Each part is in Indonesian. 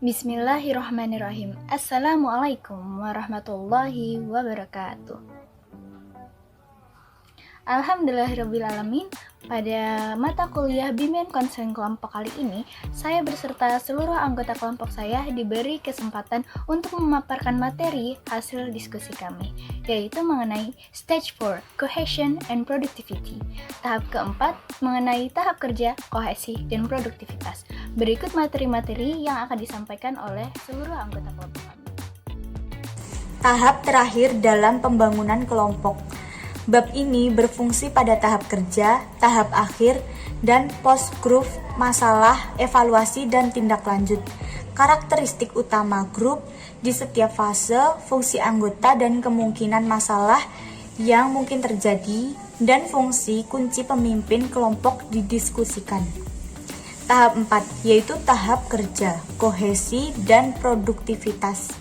Bismillahirrahmanirrahim. Assalamualaikum warahmatullahi wabarakatuh. Alhamdulillahirrabbilalamin. Pada mata kuliah Bimbingan Konseling Kelompok kali ini, saya beserta seluruh anggota kelompok saya diberi kesempatan untuk memaparkan materi hasil diskusi kami, yaitu mengenai Stage 4, Cohesion and Productivity. Tahap keempat mengenai tahap kerja, kohesi, dan produktivitas. Berikut materi-materi yang akan disampaikan oleh seluruh anggota kelompok kami. Tahap terakhir dalam pembangunan kelompok. Bab ini berfungsi pada tahap kerja, tahap akhir, dan post-grup, masalah, evaluasi, dan tindak lanjut. Karakteristik utama grup di setiap fase, fungsi anggota dan kemungkinan masalah yang mungkin terjadi, dan fungsi kunci pemimpin kelompok didiskusikan. Tahap 4, yaitu tahap kerja, kohesi, dan produktivitas.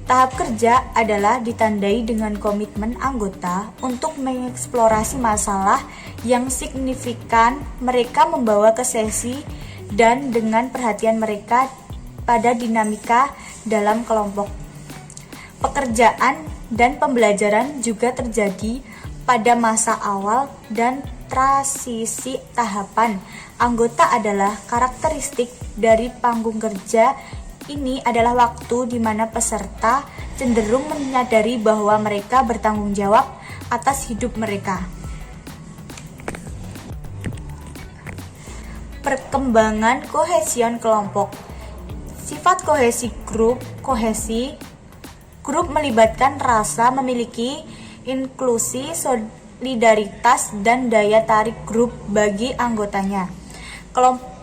Tahap kerja adalah ditandai dengan komitmen anggota untuk mengeksplorasi masalah yang signifikan mereka membawa ke sesi dan dengan perhatian mereka pada dinamika dalam kelompok. Pekerjaan dan pembelajaran juga terjadi pada masa awal dan transisi tahapan. Anggota adalah karakteristik dari panggung kerja. Ini adalah waktu di mana peserta cenderung menyadari bahwa mereka bertanggung jawab atas hidup mereka. Perkembangan kohesion kelompok. Sifat kohesi grup melibatkan rasa memiliki inklusi, solidaritas, dan daya tarik grup bagi anggotanya.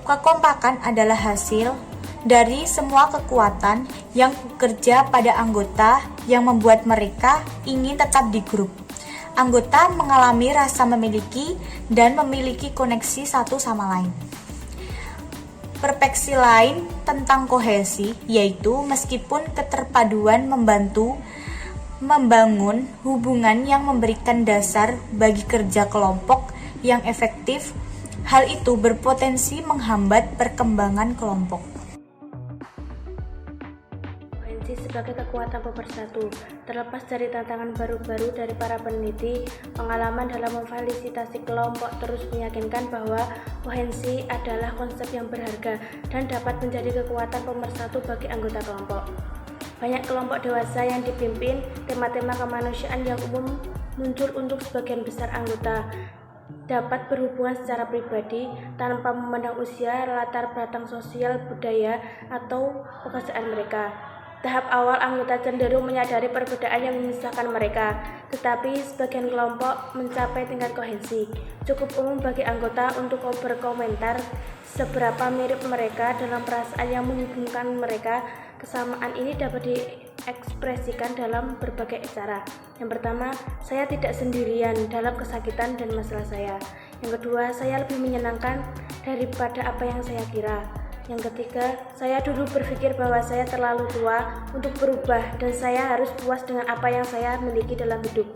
Kekompakan adalah hasil dari semua kekuatan yang bekerja pada anggota yang membuat mereka ingin tetap di grup. Anggota mengalami rasa memiliki dan memiliki koneksi satu sama lain. Perspektif lain tentang kohesi yaitu meskipun keterpaduan membangun hubungan yang memberikan dasar bagi kerja kelompok yang efektif, hal itu berpotensi menghambat perkembangan kelompok. Sebagai kekuatan pemersatu, terlepas dari tantangan baru-baru dari para peneliti, pengalaman dalam memfasilitasi kelompok terus meyakinkan bahwa koherensi adalah konsep yang berharga dan dapat menjadi kekuatan pemersatu bagi anggota kelompok. Banyak kelompok dewasa yang dipimpin, tema-tema kemanusiaan yang umum muncul untuk sebagian besar anggota, dapat berhubungan secara pribadi tanpa memandang usia, latar belakang sosial, budaya, atau pekerjaan mereka. Tahap awal anggota cenderung menyadari perbedaan yang memisahkan mereka, tetapi sebagian kelompok mencapai tingkat koherensi. Cukup umum bagi anggota untuk berkomentar seberapa mirip mereka dalam perasaan yang menghubungkan mereka. Kesamaan ini dapat diekspresikan dalam berbagai cara. Yang pertama, saya tidak sendirian dalam kesakitan dan masalah saya. Yang kedua, saya lebih menyenangkan daripada apa yang saya kira. Yang ketiga, saya dulu berpikir bahwa saya terlalu tua untuk berubah dan saya harus puas dengan apa yang saya miliki dalam hidup.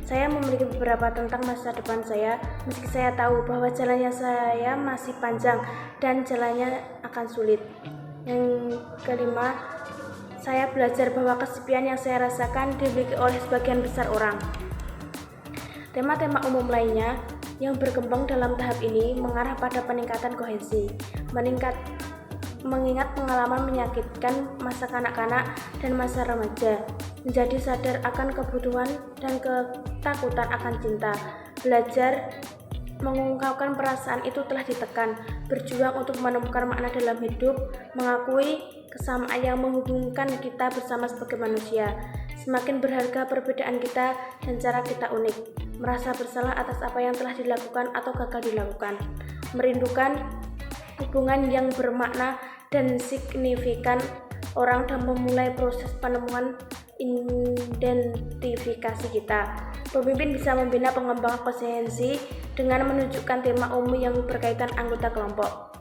Saya memiliki beberapa tentang masa depan saya, meski saya tahu bahwa jalannya saya masih panjang dan jalannya akan sulit. Yang kelima, saya belajar bahwa kesepian yang saya rasakan dimiliki oleh sebagian besar orang. Tema-tema umum lainnya yang berkembang dalam tahap ini mengarah pada peningkatan koherensi, mengingat pengalaman menyakitkan masa kanak-kanak dan masa remaja, menjadi sadar akan kebutuhan dan ketakutan akan cinta, belajar mengungkapkan perasaan itu telah ditekan, berjuang untuk menemukan makna dalam hidup, mengakui kesamaan yang menghubungkan kita bersama sebagai manusia. Semakin berharga perbedaan kita dan cara kita unik, merasa bersalah atas apa yang telah dilakukan atau gagal dilakukan, merindukan hubungan yang bermakna dan signifikan orang dan memulai proses penemuan identifikasi kita. Pemimpin bisa membina pengembangan koherensi dengan menunjukkan tema umum yang berkaitan anggota kelompok.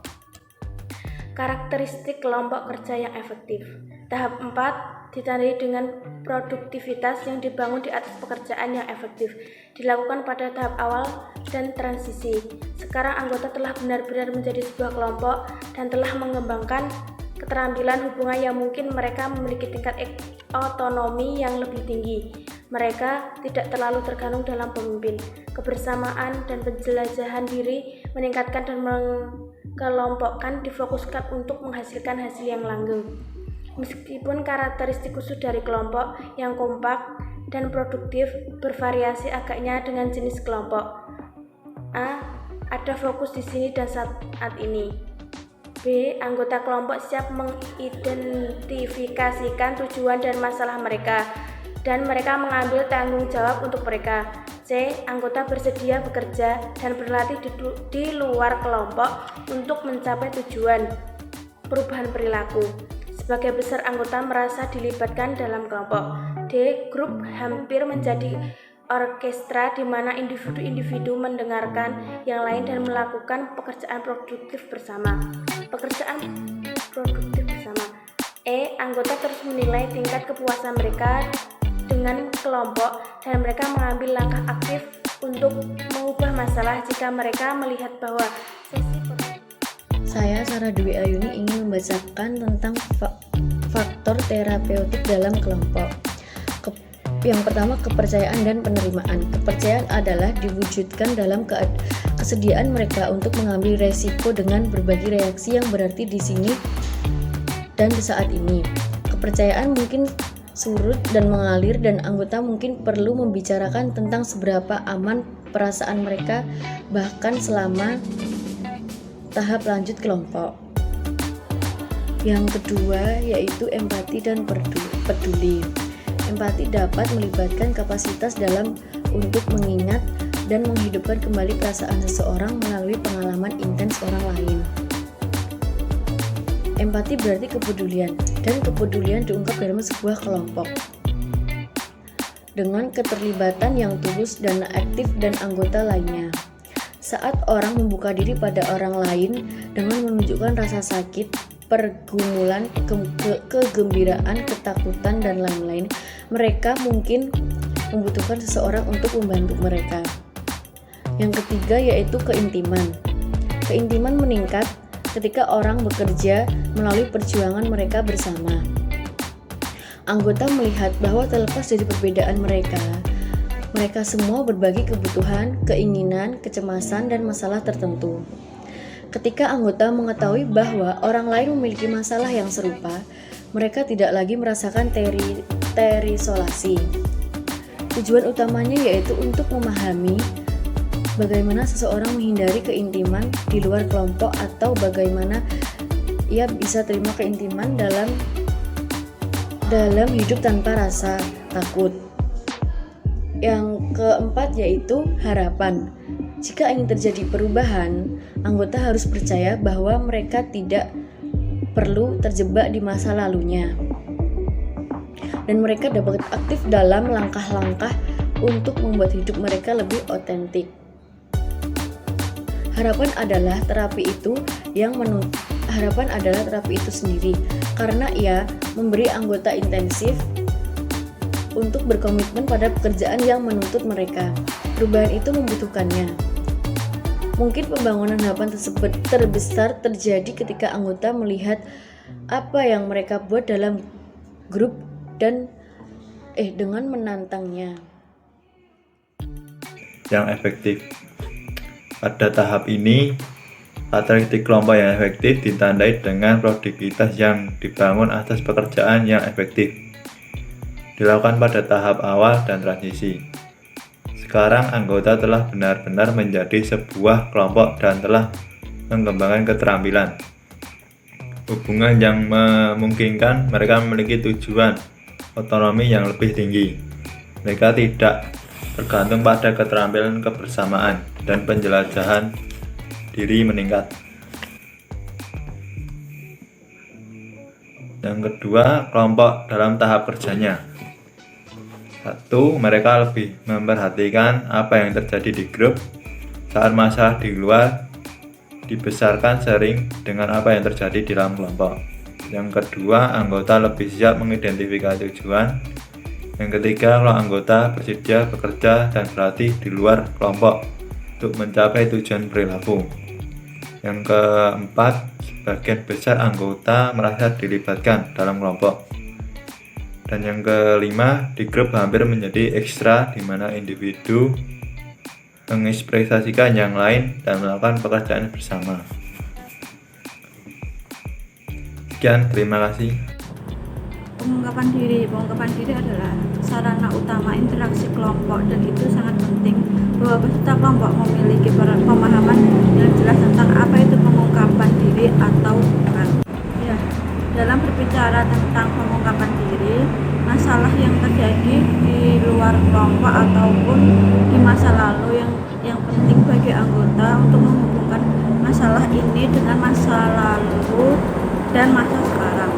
Karakteristik kelompok kerja yang efektif. Tahap 4 ditandai dengan produktivitas yang dibangun di atas pekerjaan yang efektif, dilakukan pada tahap awal dan transisi. Sekarang anggota telah benar-benar menjadi sebuah kelompok dan telah mengembangkan keterampilan hubungan yang mungkin mereka memiliki tingkat otonomi yang lebih tinggi. Mereka tidak terlalu tergantung dalam pemimpin. Kebersamaan dan penjelajahan diri meningkatkan dan mengkelompokkan difokuskan untuk menghasilkan hasil yang langgeng. Meskipun karakteristik khusus dari kelompok yang kompak dan produktif bervariasi agaknya dengan jenis kelompok. A. Ada fokus di sini dan saat ini. B. Anggota kelompok siap mengidentifikasikan tujuan dan masalah mereka, dan mereka mengambil tanggung jawab untuk mereka. C. Anggota bersedia bekerja dan berlatih di luar kelompok untuk mencapai tujuan perubahan perilaku. Sebagai besar anggota merasa dilibatkan dalam kelompok. D. Grup hampir menjadi orkestra di mana individu-individu mendengarkan yang lain dan melakukan pekerjaan produktif bersama. E. Anggota terus menilai tingkat kepuasan mereka dengan kelompok dan mereka mengambil langkah aktif untuk mengubah masalah jika mereka melihat bahwa Saya, Sarah Dwi Ayuni, ingin membacakan tentang faktor terapeutik dalam kelompok. Yang pertama, kepercayaan dan penerimaan. Kepercayaan adalah diwujudkan dalam kesediaan mereka untuk mengambil resiko dengan berbagi reaksi yang berarti di sini dan di saat ini. Kepercayaan mungkin surut dan mengalir, dan anggota mungkin perlu membicarakan tentang seberapa aman perasaan mereka bahkan selama tahap lanjut kelompok. Yang kedua yaitu empati dan peduli. Empati dapat melibatkan kapasitas dalam untuk mengingat dan menghidupkan kembali perasaan seseorang melalui pengalaman intens orang lain. Empati berarti kepedulian, dan kepedulian diungkap dalam sebuah kelompok dengan keterlibatan yang tulus dan aktif dan anggota lainnya. Saat orang membuka diri pada orang lain dengan menunjukkan rasa sakit, pergumulan, kegembiraan, ketakutan, dan lain-lain, mereka mungkin membutuhkan seseorang untuk membantu mereka. Yang ketiga yaitu keintiman. Keintiman meningkat ketika orang bekerja melalui perjuangan mereka bersama. Anggota melihat bahwa terlepas dari perbedaan mereka semua berbagi kebutuhan, keinginan, kecemasan, dan masalah tertentu. Ketika anggota mengetahui bahwa orang lain memiliki masalah yang serupa, mereka tidak lagi merasakan terisolasi. Tujuan utamanya yaitu untuk memahami bagaimana seseorang menghindari keintiman di luar kelompok, atau bagaimana ia bisa terima keintiman dalam hidup tanpa rasa takut. Yang keempat yaitu harapan. Jika ingin terjadi perubahan, anggota harus percaya bahwa mereka tidak perlu terjebak di masa lalunya, dan mereka dapat aktif dalam langkah-langkah untuk membuat hidup mereka lebih otentik. Harapan adalah terapi itu sendiri, karena ia memberi anggota intensif untuk berkomitmen pada pekerjaan yang menuntut mereka. Perubahan itu membutuhkannya. Mungkin pembangunan harapan terbesar terjadi ketika anggota melihat apa yang mereka buat dalam grup dan dengan menantangnya. Yang efektif. Pada tahap ini, karakteristik kelompok yang efektif ditandai dengan produktivitas yang dibangun atas pekerjaan yang efektif. Dilakukan pada tahap awal dan transisi. Sekarang anggota telah benar-benar menjadi sebuah kelompok dan telah mengembangkan keterampilan. Hubungan yang memungkinkan mereka memiliki tujuan otonomi yang lebih tinggi. Mereka tidak tergantung pada keterampilan kebersamaan, dan penjelajahan diri meningkat. Yang kedua, kelompok dalam tahap kerjanya. 1. Mereka lebih memperhatikan apa yang terjadi di grup saat masalah di luar dibesarkan sering dengan apa yang terjadi di dalam kelompok. Yang kedua, anggota lebih siap mengidentifikasi tujuan. Yang ketiga, kalau anggota bersedia bekerja dan berlatih di luar kelompok untuk mencapai tujuan perilaku. Yang keempat, sebagian besar anggota merasa dilibatkan dalam kelompok. Dan yang kelima, di grup hampir menjadi ekstra, di mana individu mengekspresikan yang lain dan melakukan pekerjaan bersama. Sekian, terima kasih. Pengungkapan diri adalah sarana utama interaksi kelompok, dan itu sangat penting bahwa peserta kelompok memiliki pemahaman yang jelas tentang apa itu pengungkapan diri atau bukan. Ya, dalam berbicara tentang pengungkapan diri, masalah yang terjadi di luar kelompok ataupun di masa lalu yang penting bagi anggota untuk menghubungkan masalah ini dengan masa lalu dan masa sekarang.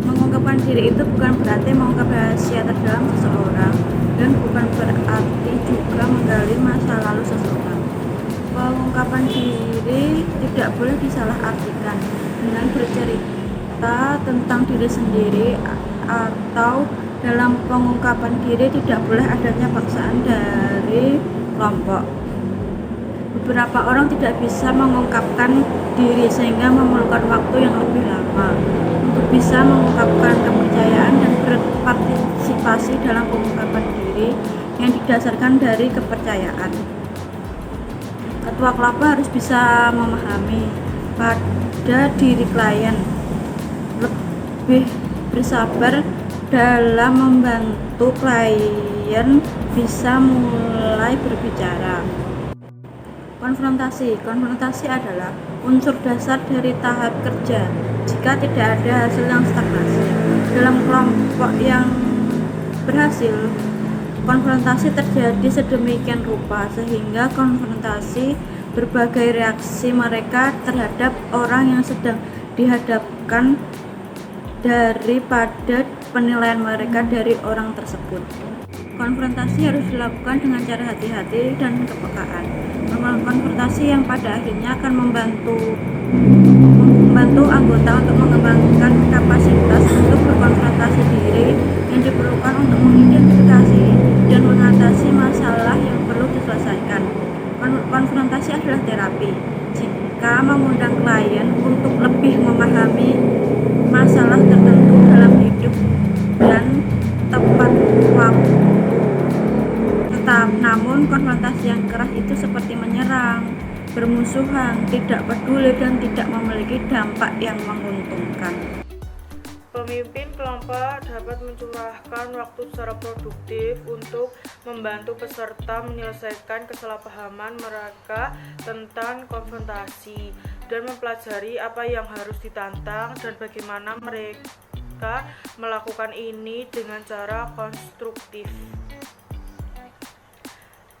Mengungkapkan diri itu bukan berarti mengungkap rahasia terdalam seseorang, dan bukan berarti juga menggali masa lalu seseorang. Pengungkapan diri tidak boleh disalahartikan dengan bercerita tentang diri sendiri, atau dalam pengungkapan diri tidak boleh adanya paksaan dari kelompok. Beberapa orang tidak bisa mengungkapkan diri sehingga memerlukan waktu yang lebih lama untuk bisa mengungkapkan kepercayaan dan berpartisipasi dalam pengungkapan diri yang didasarkan dari kepercayaan. Ketua kelompok harus bisa memahami pada diri klien, lebih bersabar dalam membantu klien bisa mulai berbicara. Konfrontasi adalah unsur dasar dari tahap kerja. Jika tidak ada hasil yang stagnasi dalam kelompok yang berhasil, konfrontasi terjadi sedemikian rupa sehingga konfrontasi berbagai reaksi mereka terhadap orang yang sedang dihadapkan daripada penilaian mereka dari orang tersebut. Konfrontasi harus dilakukan dengan cara hati-hati dan kepekaan. Konfrontasi yang pada akhirnya akan membantu anggota untuk mengembangkan kapasitas untuk berkonfrontasi diri yang diperlukan untuk mengidentifikasi dan mengatasi masalah yang perlu diselesaikan. Konfrontasi adalah terapi. Jika mengundang klien untuk lebih memahami masalah tertentu dalam hidup dan tepat waktu. Namun konfrontasi yang keras itu seperti menyerang, bermusuhan, tidak peduli, dan tidak memiliki dampak yang menguntungkan. Pemimpin kelompok dapat mencurahkan waktu secara produktif untuk membantu peserta menyelesaikan kesalahpahaman mereka tentang konfrontasi dan mempelajari apa yang harus ditantang dan bagaimana mereka melakukan ini dengan cara konstruktif.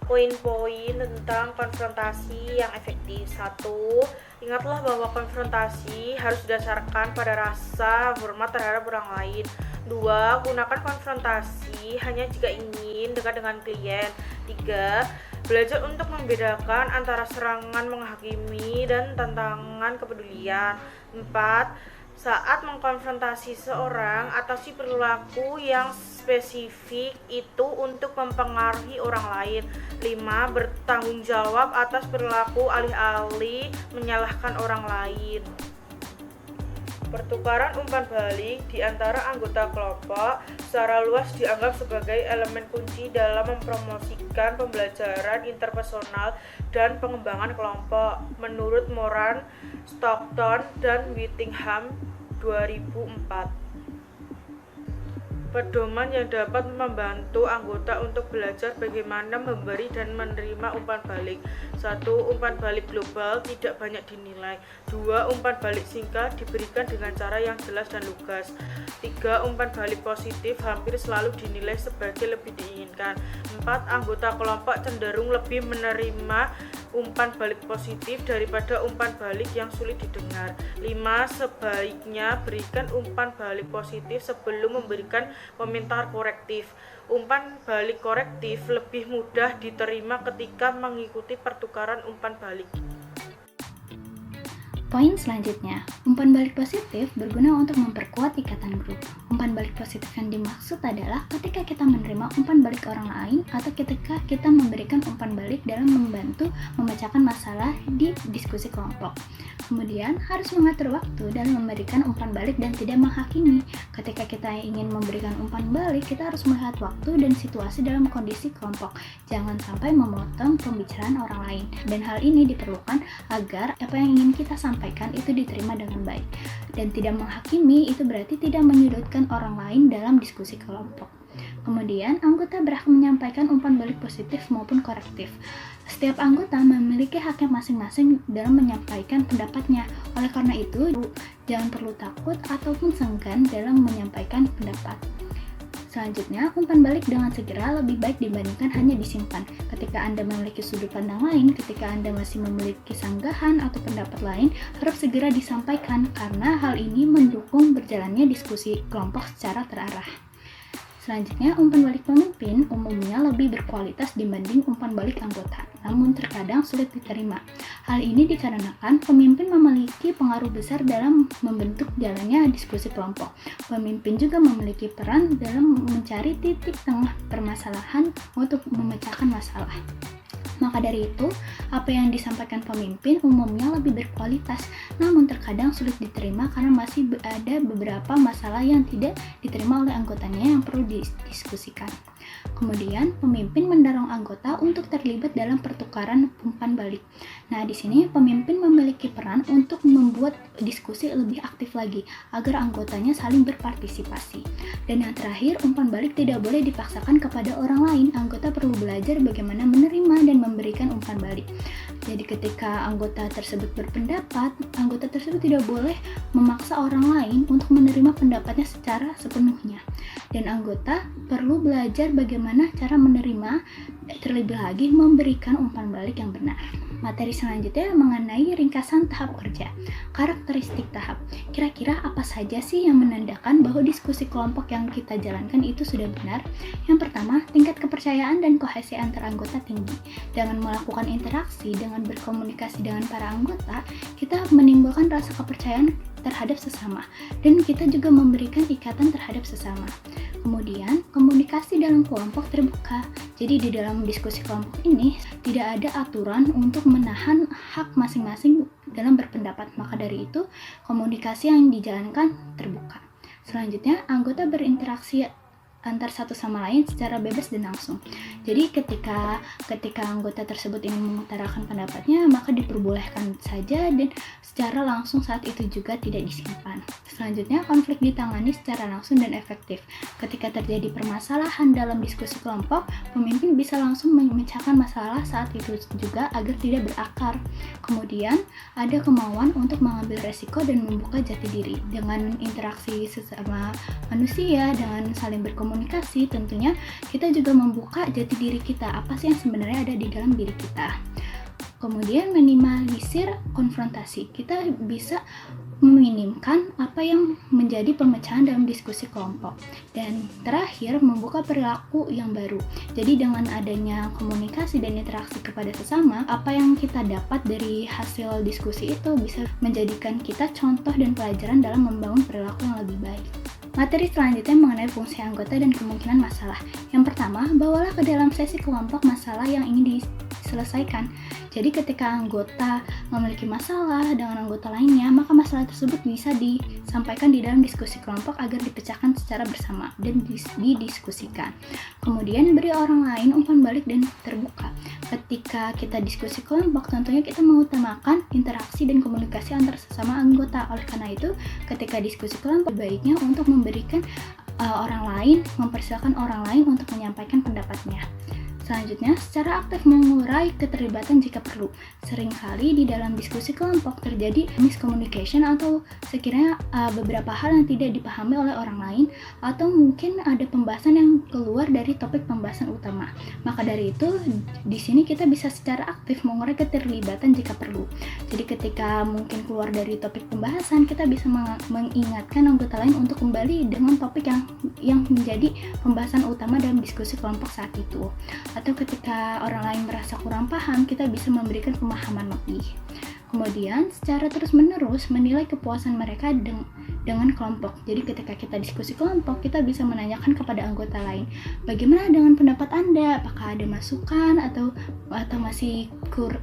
Poin-poin tentang konfrontasi yang efektif. 1. Ingatlah bahwa konfrontasi harus didasarkan pada rasa hormat terhadap orang lain. 2. Gunakan konfrontasi hanya jika ingin dekat dengan klien. 3. Belajar untuk membedakan antara serangan menghakimi dan tantangan kepedulian. 4. Saat mengkonfrontasi seorang, atasi perilaku yang spesifik itu untuk mempengaruhi orang lain. 5. Bertanggung jawab atas perilaku alih-alih menyalahkan orang lain. Pertukaran umpan balik di antara anggota kelompok secara luas dianggap sebagai elemen kunci dalam mempromosikan pembelajaran interpersonal dan pengembangan kelompok, menurut Moran, Stockton, dan Whittingham 2004. Pedoman yang dapat membantu anggota untuk belajar bagaimana memberi dan menerima umpan balik. 1. Umpan balik global tidak banyak dinilai. 2. Umpan balik singkat diberikan dengan cara yang jelas dan lugas. 3. Umpan balik positif hampir selalu dinilai sebagai lebih diinginkan. 4. Anggota kelompok cenderung lebih menerima umpan balik positif daripada umpan balik yang sulit didengar. 5. Sebaiknya berikan umpan balik positif sebelum memberikan komentar korektif. Umpan balik korektif lebih mudah diterima ketika mengikuti pertukaran umpan balik. Poin selanjutnya, umpan balik positif berguna untuk memperkuat ikatan grup. Umpan balik positif yang dimaksud adalah ketika kita menerima umpan balik orang lain atau ketika kita memberikan umpan balik dalam membantu memecahkan masalah di diskusi kelompok. Kemudian harus mengatur waktu dalam memberikan umpan balik dan tidak menghakimi. Ketika kita ingin memberikan umpan balik, kita harus melihat waktu dan situasi dalam kondisi kelompok. Jangan sampai memotong pembicaraan orang lain. Dan hal ini diperlukan agar apa yang ingin kita sampaikan itu diterima dengan baik. Dan tidak menghakimi itu berarti tidak menyudutkan orang lain dalam diskusi kelompok. Kemudian, anggota berhak menyampaikan umpan balik positif maupun korektif. Setiap anggota memiliki haknya masing-masing dalam menyampaikan pendapatnya. Oleh karena itu, jangan perlu takut ataupun senggan dalam menyampaikan pendapat. Selanjutnya, umpan balik dengan segera lebih baik dibandingkan hanya disimpan. Ketika Anda memiliki sudut pandang lain, ketika Anda masih memiliki sanggahan atau pendapat lain, harus segera disampaikan karena hal ini mendukung berjalannya diskusi kelompok secara terarah. Selanjutnya, umpan balik pemimpin umumnya lebih berkualitas dibanding umpan balik anggota, namun terkadang sulit diterima. Hal ini dikarenakan pemimpin memiliki pengaruh besar dalam membentuk jalannya diskusi kelompok. Pemimpin juga memiliki peran dalam mencari titik tengah permasalahan untuk memecahkan masalah. Maka dari itu, apa yang disampaikan pemimpin umumnya lebih berkualitas, namun terkadang sulit diterima karena masih ada beberapa masalah yang tidak diterima oleh anggotanya yang perlu didiskusikan. Kemudian, pemimpin mendorong anggota untuk terlibat dalam pertukaran umpan balik. Nah, di sini pemimpin memiliki peran untuk membuat diskusi lebih aktif lagi agar anggotanya saling berpartisipasi. Dan yang terakhir, umpan balik tidak boleh dipaksakan kepada orang lain. Anggota perlu belajar bagaimana menerima dan memberikan umpan balik. Jadi ketika anggota tersebut berpendapat, anggota tersebut tidak boleh memaksa orang lain untuk menerima pendapatnya secara sepenuhnya. Dan anggota perlu belajar bagaimana cara menerima, terlebih lagi memberikan umpan balik yang benar. Materi selanjutnya mengenai ringkasan tahap kerja. Karakteristik tahap. Kira-kira apa saja sih yang menandakan bahwa diskusi kelompok yang kita jalankan itu sudah benar? Yang pertama, tingkat kepercayaan dan kohesi antar anggota tinggi. Dengan melakukan interaksi, dengan berkomunikasi dengan para anggota, kita menimbulkan rasa kepercayaan terhadap sesama, dan kita juga memberikan ikatan terhadap sesama. Kemudian, komunikasi dalam kelompok terbuka. Jadi di dalam diskusi kelompok ini tidak ada aturan untuk menahan hak masing-masing dalam berpendapat. Maka dari itu, komunikasi yang dijalankan terbuka. Selanjutnya, anggota berinteraksi antar satu sama lain secara bebas dan langsung. Jadi ketika anggota tersebut ingin mengutarakan pendapatnya, maka diperbolehkan saja dan secara langsung saat itu juga tidak disimpan. Selanjutnya, konflik ditangani secara langsung dan efektif. Ketika terjadi permasalahan dalam diskusi kelompok, pemimpin bisa langsung memecahkan masalah saat itu juga agar tidak berakar. Kemudian, ada kemauan untuk mengambil resiko dan membuka jati diri. Dengan interaksi sesama manusia, dengan saling berkomunikasi, tentunya kita juga membuka jati diri kita, apa sih yang sebenarnya ada di dalam diri kita. Kemudian minimalisir konfrontasi. Kita bisa meminimkan apa yang menjadi pemecahan dalam diskusi kelompok. Dan terakhir, membuka perilaku yang baru. Jadi dengan adanya komunikasi dan interaksi kepada sesama, apa yang kita dapat dari hasil diskusi itu bisa menjadikan kita contoh dan pelajaran dalam membangun perilaku yang lebih baik. Materi selanjutnya mengenai fungsi anggota dan kemungkinan masalah. Yang pertama, bawalah ke dalam sesi kelompok masalah yang ingin diselesaikan. Jadi ketika anggota memiliki masalah dengan anggota lainnya, maka masalah tersebut bisa disampaikan di dalam diskusi kelompok agar dipecahkan secara bersama dan didiskusikan. Kemudian beri orang lain umpan balik dan terbuka. Ketika kita diskusi kelompok, tentunya kita mengutamakan interaksi dan komunikasi antar sesama anggota. Oleh karena itu, ketika diskusi kelompok, baiknya untuk memberikan orang lain, mempersilakan orang lain untuk menyampaikan pendapatnya. Selanjutnya, secara aktif mengurai keterlibatan jika perlu. Seringkali di dalam diskusi kelompok terjadi miscommunication atau sekiranya beberapa hal yang tidak dipahami oleh orang lain, atau mungkin ada pembahasan yang keluar dari topik pembahasan utama. Maka dari itu, di sini kita bisa secara aktif mengurai keterlibatan jika perlu. Jadi ketika mungkin keluar dari topik pembahasan, kita bisa mengingatkan anggota lain untuk kembali dengan topik yang menjadi pembahasan utama dalam diskusi kelompok saat itu. Atau ketika orang lain merasa kurang paham, kita bisa memberikan pemahaman lebih. Kemudian, secara terus-menerus menilai kepuasan mereka dengan kelompok. Jadi ketika kita diskusi kelompok, kita bisa menanyakan kepada anggota lain, bagaimana dengan pendapat Anda? Apakah ada masukan atau masih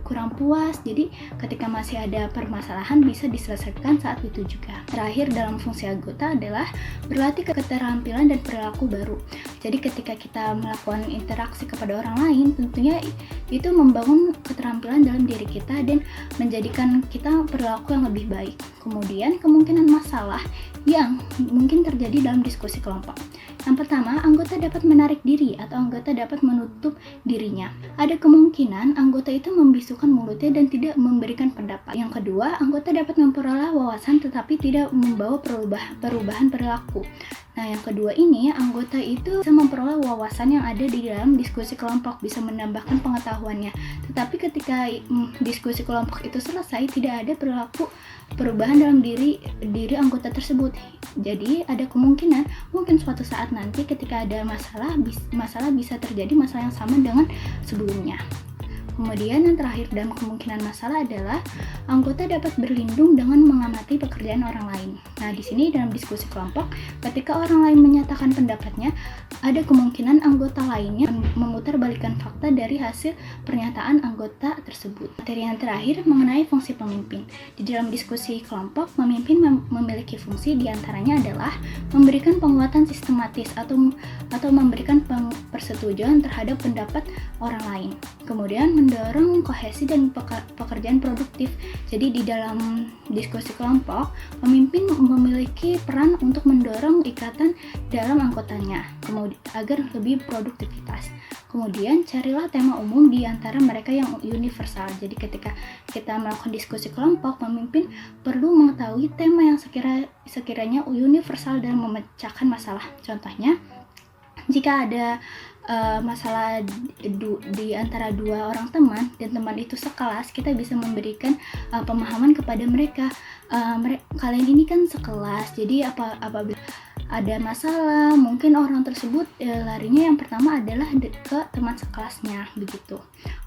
kurang puas? Jadi ketika masih ada permasalahan bisa diselesaikan saat itu juga. Terakhir dalam fungsi anggota adalah berlatih keterampilan dan perilaku baru. Jadi ketika kita melakukan interaksi kepada orang lain, tentunya itu membangun keterampilan dalam diri kita dan menjadikan kita perilaku yang lebih baik. Kemudian kemungkinan masalah yang mungkin terjadi dalam diskusi kelompok. Yang pertama, anggota dapat menarik diri atau anggota dapat menutup dirinya. Ada kemungkinan anggota itu membisukan mulutnya dan tidak memberikan pendapat. Yang kedua, anggota dapat memperoleh wawasan tetapi tidak membawa perubahan perilaku. Nah, yang kedua ini, anggota itu bisa memperoleh wawasan yang ada di dalam diskusi kelompok, bisa menambahkan pengetahuannya. Tetapi ketika diskusi kelompok itu selesai, tidak ada perubahan dalam diri anggota tersebut. Jadi, ada kemungkinan mungkin suatu saat nanti ketika ada masalah bisa terjadi masalah yang sama dengan sebelumnya. Kemudian yang terakhir dalam kemungkinan masalah adalah anggota dapat berlindung dengan mengamati pekerjaan orang lain. Nah, di sini dalam diskusi kelompok, ketika orang lain menyatakan pendapatnya, ada kemungkinan anggota lainnya memutarbalikkan fakta dari hasil pernyataan anggota tersebut. Materi yang terakhir mengenai fungsi pemimpin. Di dalam diskusi kelompok, pemimpin memiliki fungsi diantaranya adalah memberikan penguatan sistematis atau memberikan persetujuan terhadap pendapat orang lain. Kemudian mendorong kohesi dan pekerjaan produktif. Jadi di dalam diskusi kelompok, pemimpin memiliki peran untuk mendorong ikatan dalam anggotanya agar lebih produktivitas. Kemudian carilah tema umum di antara mereka yang universal. Jadi ketika kita melakukan diskusi kelompok, pemimpin perlu mengetahui tema yang sekiranya universal dalam memecahkan masalah. Contohnya, jika ada masalah di antara dua orang teman dan teman itu sekelas, kita bisa memberikan pemahaman kepada mereka. Kalian ini kan sekelas, jadi apabila ada masalah, mungkin orang tersebut larinya yang pertama adalah ke teman sekelasnya, begitu.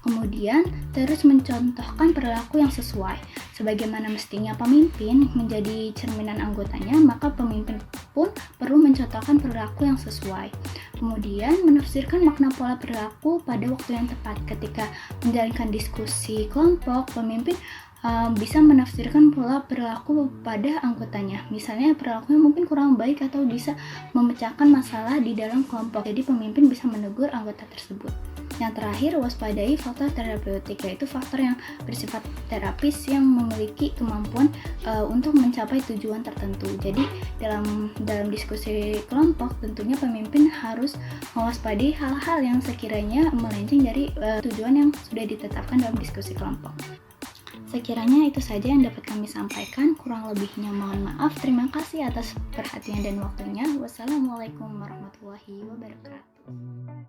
Kemudian terus mencontohkan perilaku yang sesuai. Sebagaimana mestinya pemimpin menjadi cerminan anggotanya, maka pemimpin pun perlu mencontohkan perilaku yang sesuai. Kemudian menafsirkan makna pola perilaku pada waktu yang tepat. Ketika menjalankan diskusi kelompok, pemimpin bisa menafsirkan pola perilaku pada anggotanya. Misalnya perilakunya mungkin kurang baik atau bisa memecahkan masalah di dalam kelompok. Jadi pemimpin bisa menegur anggota tersebut. Yang terakhir, waspadai faktor terapeutik, yaitu faktor yang bersifat terapis yang memiliki kemampuan untuk mencapai tujuan tertentu. Jadi dalam diskusi kelompok, tentunya pemimpin harus mewaspadai hal-hal yang sekiranya melenceng dari tujuan yang sudah ditetapkan dalam diskusi kelompok. Sekiranya itu saja yang dapat kami sampaikan, kurang lebihnya mohon maaf. Terima kasih atas perhatian dan waktunya. Wassalamualaikum warahmatullahi wabarakatuh.